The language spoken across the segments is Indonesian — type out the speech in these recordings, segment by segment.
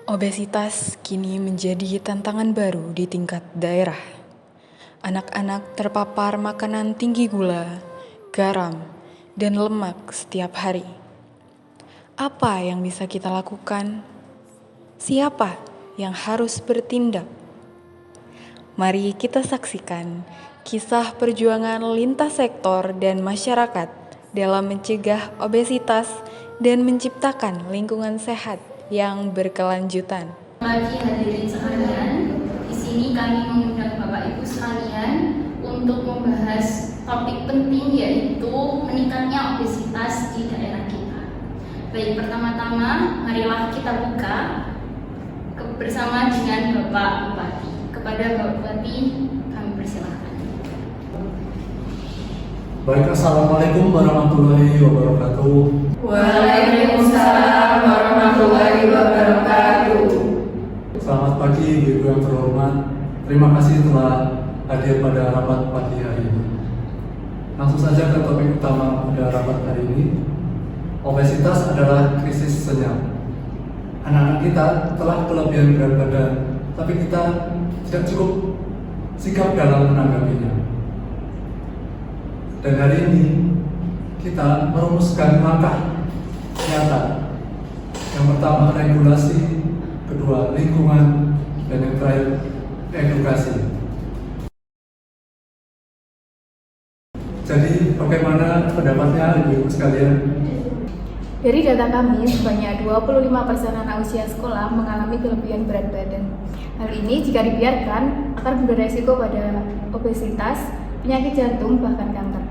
Obesitas kini menjadi tantangan baru di tingkat daerah. Anak-anak terpapar makanan tinggi gula, garam, dan lemak setiap hari. Apa yang bisa kita lakukan? Siapa yang harus bertindak? Mari kita saksikan kisah perjuangan lintas sektor dan masyarakat dalam mencegah obesitas dan menciptakan lingkungan sehat yang berkelanjutan. Pagi hadirin sekalian, di sini kami mengundang Bapak Ibu sekalian untuk membahas topik penting yaitu meningkatnya obesitas di daerah kita. Baik, pertama-tama marilah kita buka bersama dengan Bapak Bupati. Kepada Bapak Bupati, kami persilahkan. Baik, Assalamualaikum warahmatullahi wabarakatuh. Waalaikumsalam warahmatullahi wabarakatuh. Selamat pagi Ibu yang terhormat. Terima kasih telah hadir pada rapat pagi hari ini. Langsung saja ke topik utama pada rapat hari ini. Obesitas adalah krisis senyap. Anak-anak kita telah kelebihan berat badan, tapi kita tidak cukup sigap dalam menanggapinya. Dan hari ini kita merumuskan langkah nyata. Yang pertama regulasi, kedua lingkungan, dan yang terakhir edukasi. Jadi bagaimana pendapatnya Ibu sekalian? Dari data kami, sebanyak 25% anak usia sekolah mengalami kelebihan berat badan. Hal ini jika dibiarkan akan beresiko pada obesitas, penyakit jantung, bahkan kanker.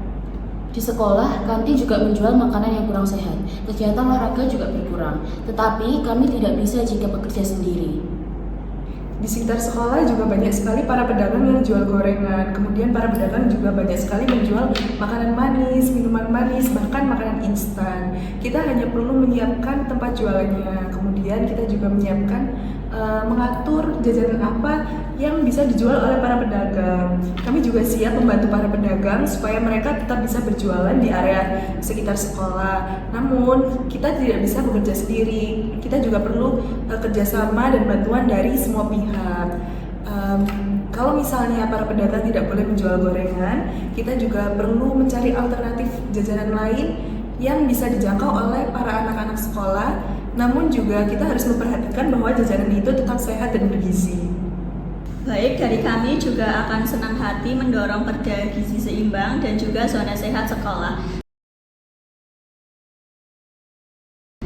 Di sekolah, kantin juga menjual makanan yang kurang sehat. Kegiatan olahraga juga berkurang. Tetapi kami tidak bisa jika bekerja sendiri. Di sekitar sekolah juga banyak sekali para pedagang yang jual gorengan. Kemudian para pedagang juga banyak sekali menjual makanan manis, minuman manis, bahkan makanan instan. Kita hanya perlu menyiapkan tempat jualannya. Kemudian kita juga menyiapkan mengatur jajanan apa yang bisa dijual oleh para pedagang. Kami juga siap membantu para pedagang supaya mereka tetap bisa berjualan di area sekitar sekolah. Namun kita tidak bisa bekerja sendiri. Kita juga perlu kerjasama dan bantuan dari semua pihak. Kalau misalnya para pedagang tidak boleh menjual gorengan, kita juga perlu mencari alternatif jajanan lain yang bisa dijangkau oleh para anak-anak sekolah. Namun juga kita harus memperhatikan bahwa jajanan itu tetap sehat dan bergizi. Baik, dari kami juga akan senang hati mendorong perda gizi seimbang dan juga zona sehat sekolah.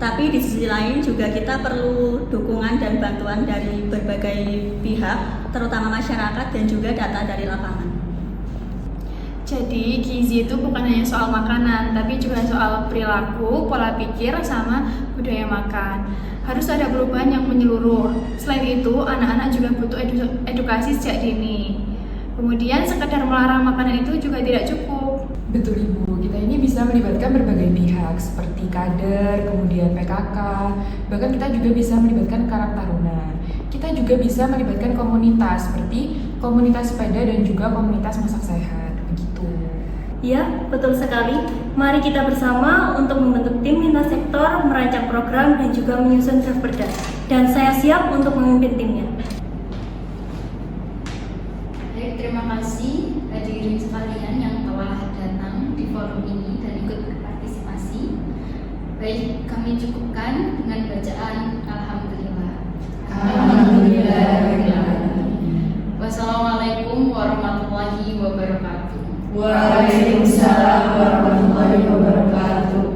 Tapi di sisi lain juga kita perlu dukungan dan bantuan dari berbagai pihak, terutama masyarakat dan juga data dari lapangan. Jadi gizi itu bukan hanya soal makanan, tapi juga soal perilaku, pola pikir, sama budaya makan. Harus ada perubahan yang menyeluruh. Selain itu, anak-anak juga butuh edukasi sejak dini. Kemudian sekedar melarang makanan itu juga tidak cukup. Betul Ibu, kita ini bisa melibatkan berbagai pihak seperti kader, kemudian PKK, bahkan kita juga bisa melibatkan Karang Taruna. Kita juga bisa melibatkan komunitas seperti komunitas sepeda dan juga komunitas masak sehat. Begitu. Ya, betul sekali. Mari kita bersama untuk membentuk tim lintas sektor, merancang program dan juga menyusun draft perda. Dan saya siap untuk memimpin timnya. Baik, terima kasih hadirin sekalian yang telah datang di forum ini dan ikut berpartisipasi. Baik, kami cukupkan dengan bacaan Alhamdulillah. Alhamdulillah. Wassalamualaikum warahmatullahi wabarakatuh. Waalaikumsalam warahmatullahi wabarakatuh.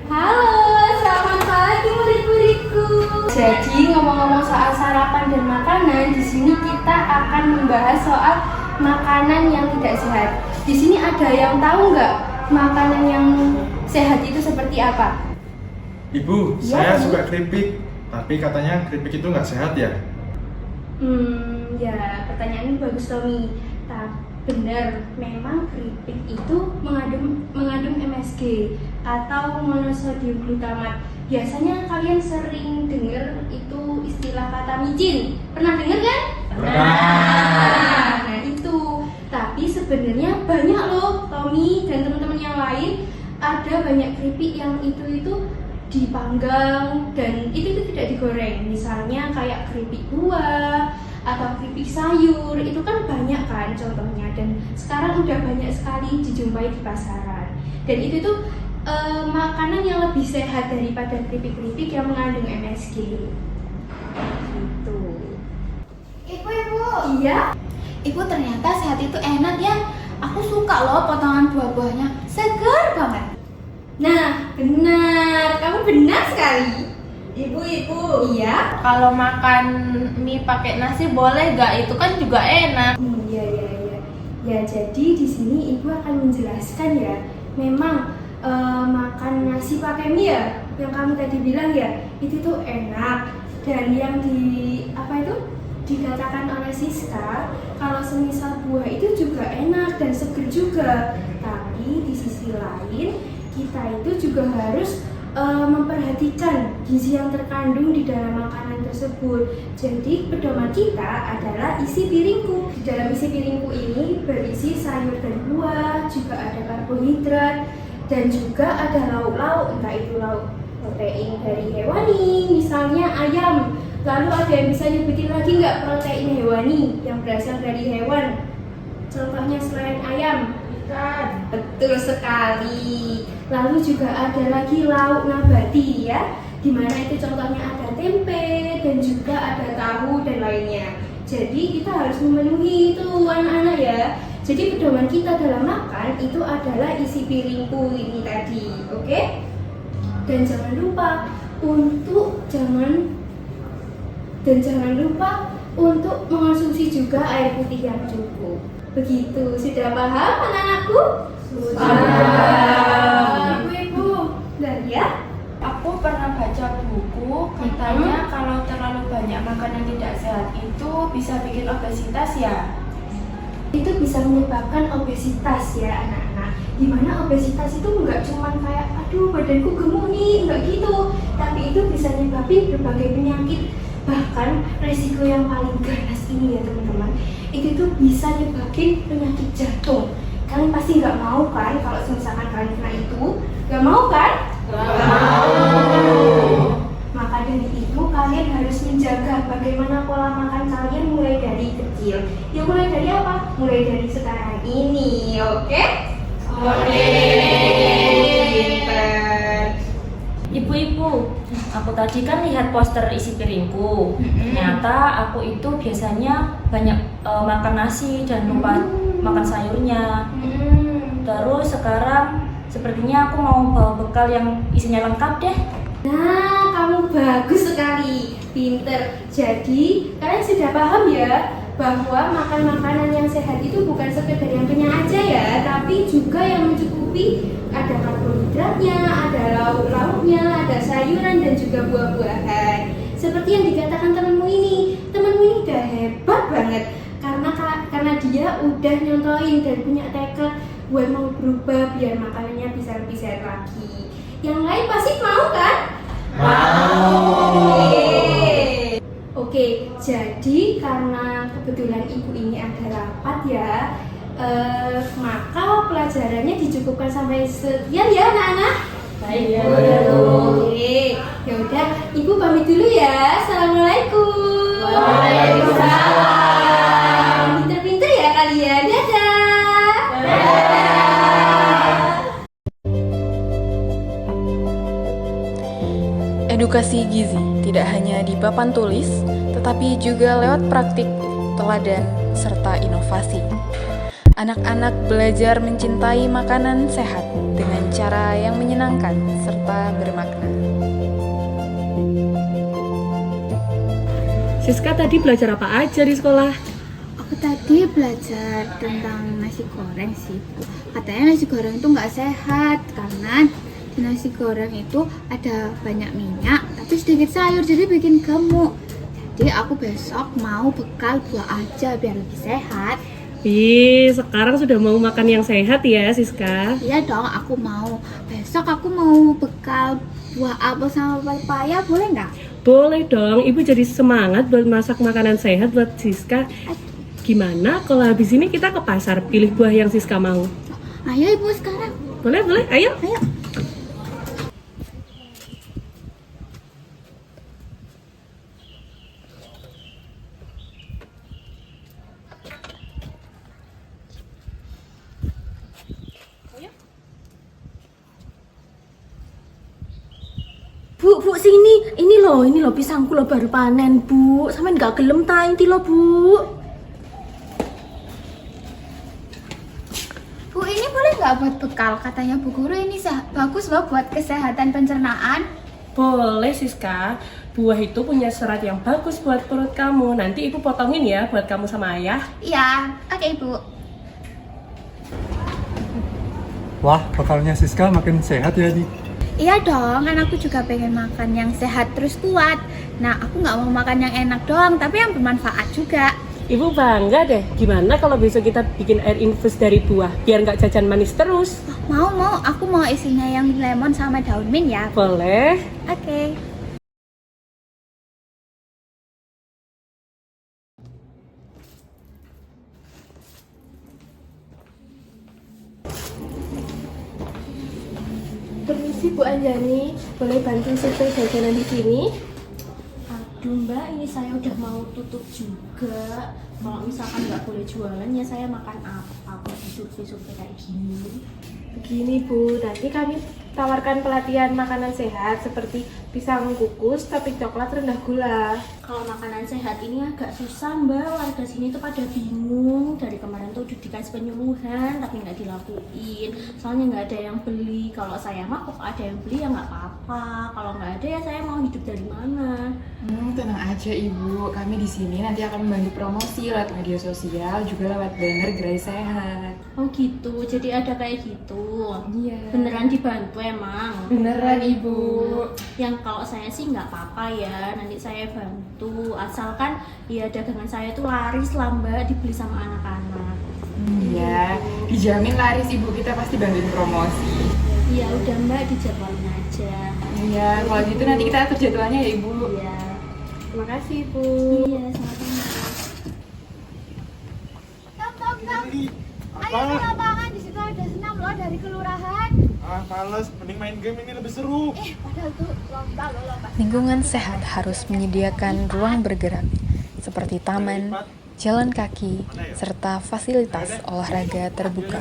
Halo, selamat pagi murid-muridku. Jadi ngomong-ngomong soal sarapan dan makanan, di sini kita akan membahas soal makanan yang tidak sehat. Di sini ada yang tahu nggak makanan yang sehat itu seperti apa? Ibu, Ya, saya Bu. suka keripik, tapi katanya keripik itu nggak sehat ya? Ya pertanyaan ini bagus Tommy. Benar, memang keripik itu mengandung MSG atau monosodium glutamat. Biasanya kalian sering dengar itu istilah kata micin. Pernah dengar kan? Nah itu. Tapi sebenarnya banyak loh Tommy dan teman-teman yang lain ada banyak keripik yang itu dipanggang dan itu tidak digoreng. Misalnya kayak keripik buah atau keripik sayur, itu kan banyak kan contohnya, dan sekarang udah banyak sekali dijumpai di pasaran. Dan itu tuh makanan yang lebih sehat daripada keripik-keripik yang mengandung MSG. Gitu. Ibu. Iya. Ibu, ternyata sehat itu enak ya. Aku suka loh potongan buah-buahnya, segar banget. Nah, benar. Kamu benar sekali. Ibu. Iya. Kalau makan mie pakai nasi boleh gak? Itu kan juga enak. Iya. Ya, jadi di sini Ibu akan menjelaskan ya. Memang makan nasi pakai mie ya, yang kamu tadi bilang ya, itu tuh enak. Dan yang dikatakan oleh Siska, kalau semisal buah itu juga enak dan seger juga. Tapi di sisi lain, kita itu juga harus memperhatikan gizi yang terkandung di dalam makanan tersebut. Jadi pedoman kita adalah isi piringku. Di dalam isi piringku ini berisi sayur dan buah, juga ada karbohidrat, dan juga ada lauk-lauk, entah itu lauk protein dari hewani, misalnya ayam. Lalu ada yang bisa nyebutin lagi nggak protein hewani yang berasal dari hewan? Contohnya selain ayam? Ikan. Betul sekali. Lalu juga ada lagi lauk nabati ya, dimana itu contohnya ada tempe dan juga ada tahu dan lainnya. Jadi kita harus memenuhi itu anak-anak ya. Jadi pedoman kita dalam makan itu adalah isi piringku ini tadi, oke? Dan jangan lupa untuk mengonsumsi juga air putih yang cukup. Begitu, sudah paham anak-anakku? Sudah. Ibu, udah ya? Aku pernah baca buku, katanya kalau terlalu banyak makan yang tidak sehat itu bisa bikin obesitas ya? Itu bisa menyebabkan obesitas ya anak-anak. Dimana obesitas itu nggak cuma kayak aduh badanku gemuk nih, nggak gitu. Tapi itu bisa nyebabin berbagai penyakit. Bahkan risiko yang paling ganas ini ya teman-teman, itu tuh bisa nyebabin penyakit jantung. Kalian pasti nggak mau kan kalau misalkan kalian kena itu? Nggak mau kan? Nggak mau. Maka dari itu kalian harus menjaga bagaimana pola makan kalian mulai dari kecil. Ya mulai dari apa? Mulai dari sekarang ini, oke? Oke. Ibu, aku tadi kan lihat poster isi piringku. Ternyata aku itu biasanya banyak makan nasi dan lupa makan sayurnya. Terus sekarang sepertinya aku mau bawa bekal yang isinya lengkap deh. Nah, kamu bagus sekali, pinter. Jadi, kalian sudah paham ya bahwa makan makanan yang sehat itu bukan sekedar yang kenyang aja ya, tapi juga yang mencukupi. Ada karbohidratnya, ada lauk-lauknya, ada sayuran dan juga buah-buahan. Seperti yang dikatakan temanmu ini udah hebat banget karena dia udah nyontohin dan punya tekad buat mau berubah biar makanannya bisa lebih sehat lagi. Yang lain pasti mau kan? Mau. Oke, jadi karena kebetulan ibu ini ada rapat ya, maka pelajarannya dicukupkan sampai sekian ya anak-anak. Baik. Oke, ya udah, ibu pamit dulu ya. Assalamualaikum. Waalaikumsalam. Pinter-pinter ya kalian. Dadah. Edukasi gizi tidak hanya di papan tulis, tetapi juga lewat praktik, teladan, serta inovasi. Anak-anak belajar mencintai makanan sehat dengan cara yang menyenangkan serta bermakna. Siska tadi belajar apa aja di sekolah? Aku tadi belajar tentang nasi goreng sih. Katanya nasi goreng itu nggak sehat karena di nasi goreng itu ada banyak minyak tapi sedikit sayur, jadi bikin gemuk. Jadi aku besok mau bekal buah aja biar lebih sehat. Ih, sekarang sudah mau makan yang sehat ya, Siska? Iya dong, aku mau. Besok aku mau bekal buah apel sama pepaya, boleh nggak? Boleh dong, Ibu jadi semangat buat masak makanan sehat buat Siska. Gimana kalau habis ini kita ke pasar pilih buah yang Siska mau? Ayo Ibu sekarang. Boleh, ayo. Ayo. Bu, sini. Ini loh pisangku loh baru panen, Bu. Sampean nggak gelem ta inti loh, Bu. Bu, ini boleh nggak buat bekal? Katanya Bu Guru ini bagus loh buat kesehatan pencernaan. Boleh Siska, buah itu punya serat yang bagus buat perut kamu. Nanti ibu potongin ya buat kamu sama ayah. Iya, oke Ibu. Wah, bekalnya Siska makin sehat ya, Di. Iya dong, kan aku juga pengen makan yang sehat terus kuat. Nah, aku nggak mau makan yang enak doang, tapi yang bermanfaat juga. Ibu bangga deh, gimana kalau besok kita bikin air infus dari buah, biar nggak jajan manis terus? Mau, aku mau isinya yang lemon sama daun mint ya. Boleh. Oke. Permisi Bu Anjani, boleh bantu survei jajanan di sini? Aduh Mbak, ini saya udah mau tutup juga. Kalau misalkan nggak boleh jualan ya saya makan apa kalau di survei-survei kayak gini. Begini Bu, nanti kami tawarkan pelatihan makanan sehat seperti pisang kukus, topping coklat rendah gula. Kalau makanan sehat ini agak susah Mbak, warga sini tuh pada bingung. Dari kemarin tuh udah dikasih penyuluhan tapi nggak dilakuin. Soalnya nggak ada yang beli. Kalau saya mah kok ada yang beli ya nggak apa-apa. Kalau nggak ada ya saya mau hidup dari mana? Tenang aja Ibu, kami di sini nanti akan membantu promosi lewat media sosial, juga lewat banner gerai sehat. Oh gitu, jadi ada kayak gitu. Iya. Beneran dibantu emang? Beneran Ibu. Yang kalau saya sih nggak apa-apa ya, nanti saya bantu. Asalkan ya dagangan saya tuh laris lah Mbak, dibeli sama anak-anak. Iya, dijamin laris Ibu, kita pasti bantuin promosi. Iya udah Mbak, dijadwalin aja. Iya, kalau gitu nanti kita atur jadwalnya ya Ibu. Iya. Terima kasih Bu. Iya, sama-sama. Tom. Ayo ke lapangan, di situ ada senam loh dari kelurahan. Males, mending main game ini lebih seru. Padahal tuh lomba. Lingkungan sehat harus menyediakan ruang bergerak, seperti taman, jalan kaki, serta fasilitas olahraga terbuka.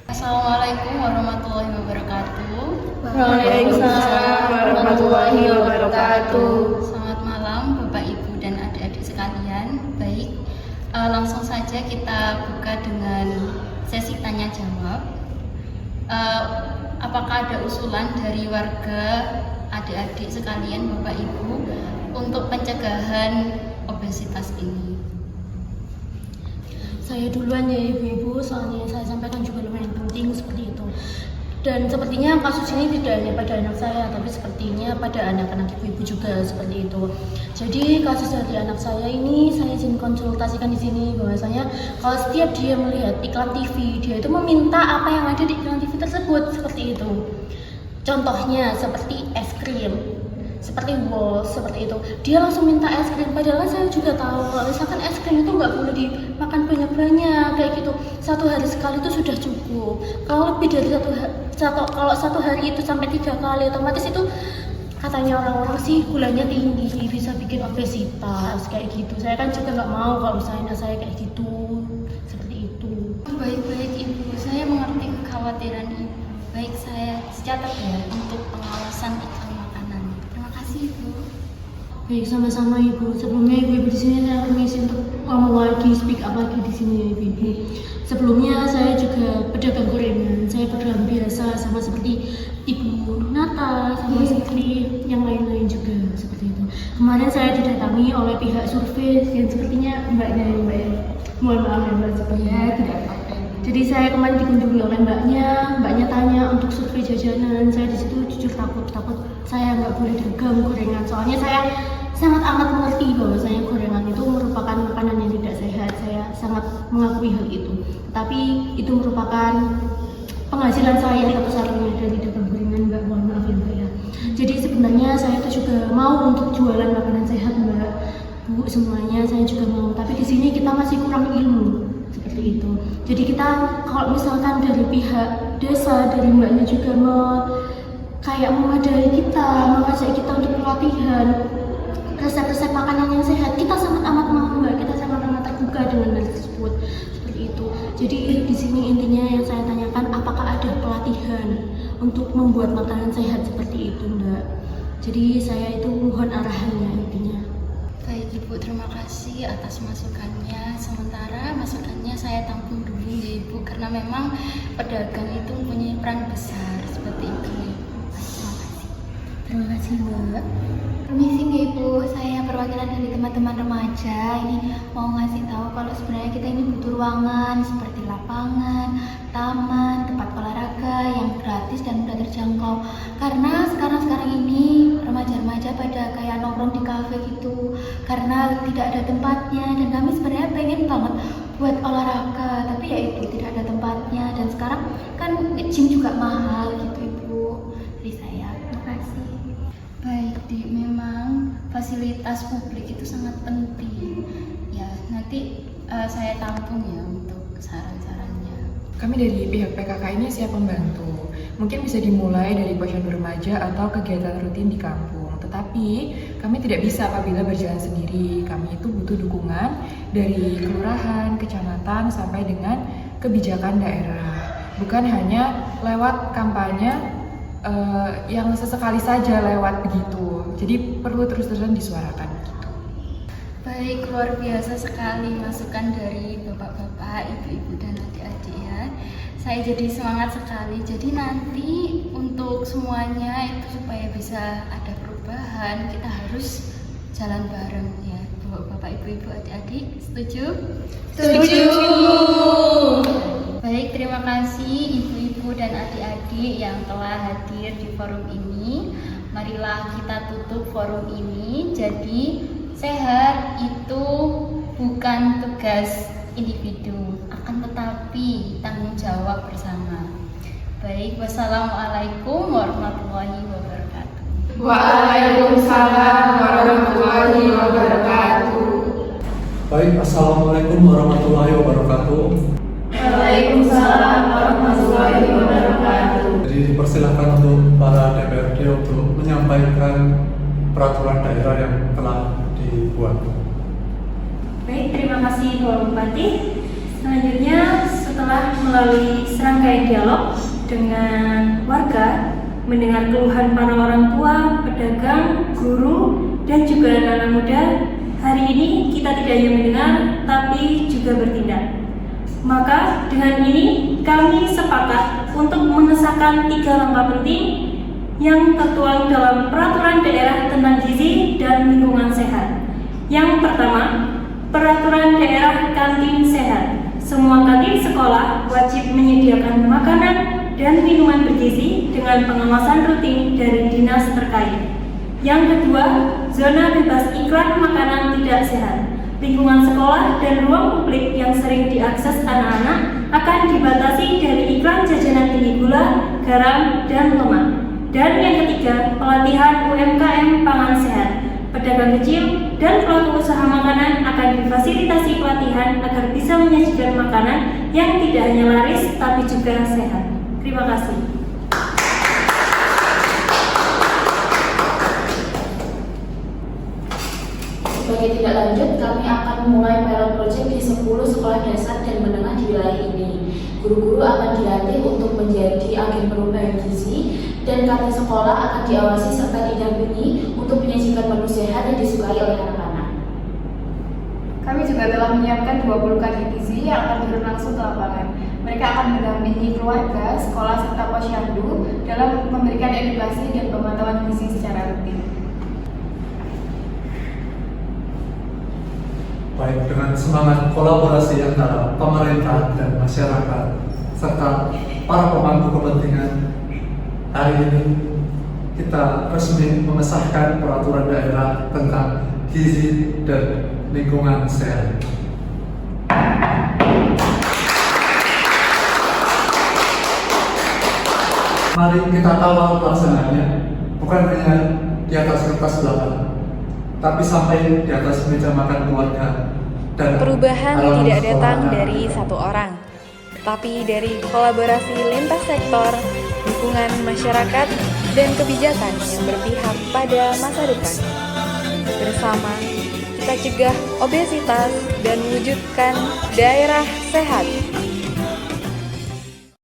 Assalamualaikum warahmatullahi wabarakatuh. Waalaikumsalam warahmatullahi wabarakatuh. Selamat malam Bapak Ibu dan adik-adik sekalian. Baik, langsung saja kita buka dengan sesi tanya jawab. Apakah ada usulan dari warga, adik-adik sekalian, Bapak Ibu, untuk pencegahan obesitas ini? Saya duluan ya ibu-ibu, soalnya yang saya sampaikan juga lumayan penting seperti itu. Dan sepertinya kasus ini tidak hanya pada anak saya, tapi sepertinya pada anak-anak ibu-ibu juga seperti itu. Jadi kasus dari anak saya ini saya izin konsultasikan di sini bahwasanya kalau setiap dia melihat iklan TV, dia itu meminta apa yang ada di iklan TV tersebut seperti itu. Contohnya seperti es krim, seperti walls, seperti itu. Dia langsung minta es krim, padahal saya juga tahu kalau misalkan es krim itu nggak boleh dimakan banyak-banyak kayak gitu. Satu hari sekali itu sudah cukup. Kalau lebih dari satu hari itu sampai 3 kali, otomatis itu katanya orang-orang sih gulanya tinggi, bisa bikin obesitas kayak gitu. Saya kan juga nggak mau kalau misalnya saya kayak gitu, seperti itu. Baik-baik Ibu, saya mengerti kekhawatiran Ibu. Baik, saya catat ya untuk pengawasan iklan makanan. Terima kasih Ibu. Baik, sama-sama Ibu. Sebelumnya Ibu-ibu di sini saya permisi untuk ngomong lagi, speak up lagi di sini ya Ibu. Sebelumnya saya juga pedagang gorengan. Saya pedagang biasa sama seperti Ibu Nata, sama seperti yang lain-lain juga seperti itu. Kemarin saya didatangi oleh pihak survei yang sepertinya mbaknya ya Mbak ya. Mohon maaf ya Mbak, sepertinya tidak apa-apa. Jadi saya kemarin dikunjungi oleh mbaknya tanya untuk survei jajanan. Saya di situ jujur takut saya nggak boleh dagang gorengan. Soalnya saya sangat amat mengerti bahwasanya gorengan itu merupakan makanan yang tidak sehat. Saya sangat mengakui hal itu. Tapi itu merupakan penghasilan saya satu-satunya dari dagang gorengan Mbak. Mohon maaf ya Mbak ya. Jadi sebenarnya saya itu juga mau untuk jualan makanan sehat Mbak. Bu, semuanya saya juga mau. Tapi di sini kita masih kurang ilmu seperti itu. Jadi kita kalau misalkan dari pihak desa, dari mbaknya juga kayak memadai kita, mengajak kita untuk pelatihan resep-resep makanan yang sehat, kita sangat amat mau Mbak, kita sangat amat terbuka dengan hal tersebut seperti itu. Jadi di sini intinya yang saya tanyakan, apakah ada pelatihan untuk membuat makanan sehat seperti itu, Mbak. Jadi saya itu mohon arahannya intinya. Baik Ibu, terima kasih atas masukannya. Sementara masukannya saya tampung dulu ya Ibu, karena memang pedagang itu mempunyai peran besar seperti itu ya Ibu. Terima kasih, Mbak. Permisi nggak Ibu, saya perwakilan dari teman-teman remaja. Ini mau ngasih tahu kalau sebenarnya kita ini butuh ruangan seperti lapangan, taman, tempat olahraga yang gratis dan mudah terjangkau. Karena sekarang ini remaja-remaja pada kayak nongkrong di kafe gitu, karena tidak ada tempatnya. Dan kami sebenarnya pengen banget buat olahraga, tapi ya itu tidak ada tempatnya. Dan sekarang kan gym juga mahal gitu Ibu. Dari saya, terima kasih. Baik, memang fasilitas publik itu sangat penting. Ya, nanti saya tampung ya untuk saran-sarannya. Kami dari pihak PKK ini siap membantu. Mungkin bisa dimulai dari posyandu remaja atau kegiatan rutin di kampung. Tetapi kami tidak bisa apabila berjalan sendiri. Kami itu butuh dukungan dari kelurahan, kecamatan, sampai dengan kebijakan daerah. Bukan hanya lewat kampanye yang sesekali saja lewat begitu. Jadi perlu terus-terusan disuarakan gitu. Baik, luar biasa sekali masukan dari bapak-bapak, ibu-ibu dan adik-adik ya. Saya jadi semangat sekali. Jadi nanti untuk semuanya itu supaya bisa ada perubahan, kita harus jalan bareng ya. Bapak, ibu-ibu, adik-adik, setuju? Setuju. Baik, terima kasih ibu-ibu dan adik-adik yang telah hadir di forum ini. Marilah kita tutup forum ini. Jadi, sehat itu bukan tugas individu, akan tetapi tanggung jawab bersama. Baik, wassalamualaikum warahmatullahi wabarakatuh. Waalaikumsalam warahmatullahi wabarakatuh. Baik, assalamualaikum warahmatullahi wabarakatuh. Waalaikumsalam warahmatullahi wabarakatuh. Jadi dipersilakan untuk para DPRD untuk menyampaikan peraturan daerah yang telah dibuat. Baik, terima kasih Bapak Bupati. Selanjutnya, setelah melalui serangkaian dialog dengan warga, mendengar keluhan para orang tua, pedagang, guru, dan juga anak-anak muda, hari ini kita tidak hanya mendengar, tapi juga bertindak. Maka dengan ini kami sepakat untuk mengesahkan 3 langkah penting yang tertuang dalam peraturan daerah tentang gizi dan lingkungan sehat. Yang pertama, peraturan daerah kantin sehat. Semua kantin sekolah wajib menyediakan makanan dan minuman bergizi dengan pengawasan rutin dari dinas terkait. Yang kedua, zona bebas iklan makanan tidak sehat. Lingkungan sekolah dan ruang publik yang sering diakses anak-anak akan dibatasi dari iklan jajanan tinggi gula, garam, dan lemak. Dan yang ketiga, pelatihan UMKM pangan sehat. Pedagang kecil dan pelaku usaha makanan akan difasilitasi pelatihan agar bisa menyajikan makanan yang tidak hanya laris tapi juga sehat. Terima kasih. Sebagai tindak lanjut, kami akan memulai pilot project di 10 sekolah dasar dan menengah di wilayah ini. Guru-guru akan dilatih untuk menjadi agen perubahan gizi, dan kantin sekolah akan diawasi serta didampingi untuk menyajikan menu sehat yang disukai oleh anak-anak. Kami juga telah menyiapkan 20 kantin gizi yang akan turun langsung ke lapangan. Mereka akan mendampingi keluarga, sekolah, serta posyandu dalam memberikan edukasi dan pemantauan gizi secara rutin. Baik, dengan semangat kolaborasi antara pemerintah dan masyarakat serta para pemangku kepentingan, hari ini kita resmi mengesahkan peraturan daerah tentang gizi dan lingkungan sehat. Mari kita kawal pelaksanaannya, bukan hanya di atas kertas belakang, tapi sampai di atas meja makan keluarga. Dan perubahan tidak datang dari satu orang, tapi dari kolaborasi lintas sektor, dukungan masyarakat, dan kebijakan yang berpihak pada masa depan. Bersama, kita cegah obesitas dan wujudkan daerah sehat.